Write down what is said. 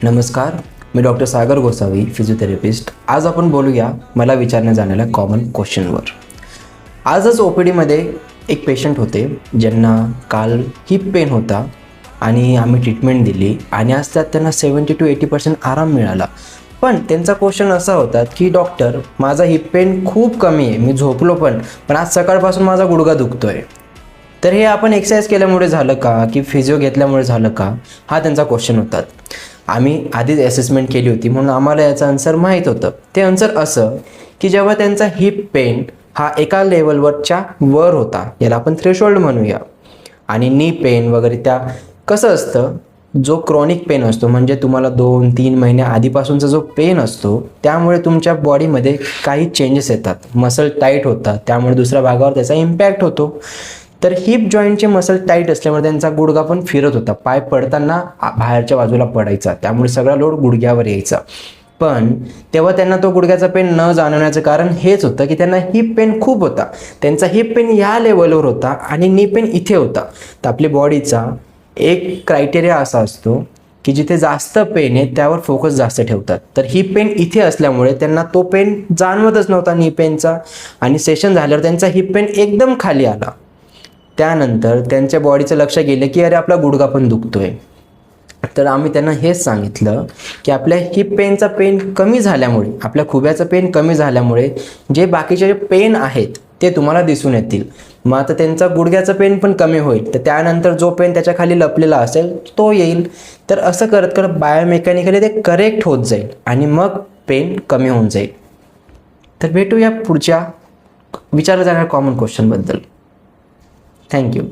नमस्कार, मी डॉक्टर सागर गोसावी, फिजिओथेरपिस्ट. आज आपण बोलूया मला विचारण्यात जाणाऱ्या कॉमन क्वेश्चनवर. आजच OPDमध्ये एक पेशंट होते ज्यांना काल हिप पेन होता आणि आम्ही ट्रीटमेंट दिली आणि आज त्यात त्यांना 70 to 80% आराम मिळाला. पण त्यांचा क्वेश्चन असा होता की डॉक्टर, माझा हिप पेन खूप कमी आहे, मी झोपलो पण आज सकाळपासून माझा गुडघा दुखतोय. तर हे आपण एक्सरसाइज केल्यामुळे झालं का की फिजिओ घेतल्यामुळे झालं का, हा त्यांचा क्वेश्चन होता. आम्ही आधीच असेसमेंट केली होती म्हणून आम्हाला याचं आन्सर माहीत होतं. ते आन्सर असं की जेव्हा त्यांचा हिप पेन हा एका लेवलवरच्या वर होता, याला आपण थ्रेशोल्ड म्हणूया, आणि नी पेन वगैरे त्या कसं असतं, जो क्रॉनिक पेन असतो म्हणजे तुम्हाला 2-3 महिने आधीपासूनचा जो पेन असतो त्यामुळे तुमच्या बॉडीमध्ये काही चेंजेस येतात, मसल टाईट होतात, त्यामुळे दुसऱ्या भागावर त्याचा इम्पॅक्ट होतो. तर हिप जॉईंटचे मसल टाईट असल्यामुळे त्यांचा गुडघा पण फिरत होता, पाय पडताना बाहेरच्या बाजूला पडायचा, त्यामुळे सगळा लोड गुडघ्यावर यायचा. पण तेव्हा त्यांना तो गुडघ्याचा पेन न जाणवण्याचं कारण हेच होतं की त्यांना हिप पेन खूप होता. त्यांचा हिप पेन या लेवलवर होता आणि नी पेन इथे होता. तर आपली बॉडीचा एक क्रायटेरिया असा असतो की जिथे जास्त पेन आहे त्यावर फोकस जास्त ठेवतात. तर ही पेन इथे असल्यामुळे त्यांना तो पेन जाणवतच नव्हता नी पेनचा, आणि सेशन झाल्यावर त्यांचा हिप पेन एकदम खाली आला. त्यानंतर त्यांच्या बॉडीचं लक्ष गेलं की अरे आपला गुडघा पण दुखतोय. तर आम्ही त्यांना हेच सांगितलं की आपल्या हिप पेनचा पेन कमी झाल्यामुळे, आपल्या खुब्याचं पेन कमी झाल्यामुळे जे बाकीचे पेन आहेत ते तुम्हाला दिसून येतील. मग आता त्यांचा गुडघ्याचं पेन पण कमी होईल, तर त्यानंतर जो पेन त्याच्या खाली लपलेला असेल तो येईल. तर असं करत करत बायोमेकॅनिकली ते करेक्ट होत जाईल आणि मग पेन कमी होऊन जाईल. तर भेटूया पुढच्या विचारल्या जाणाऱ्या कॉमन क्वेश्चनबद्दल. थँक्यू.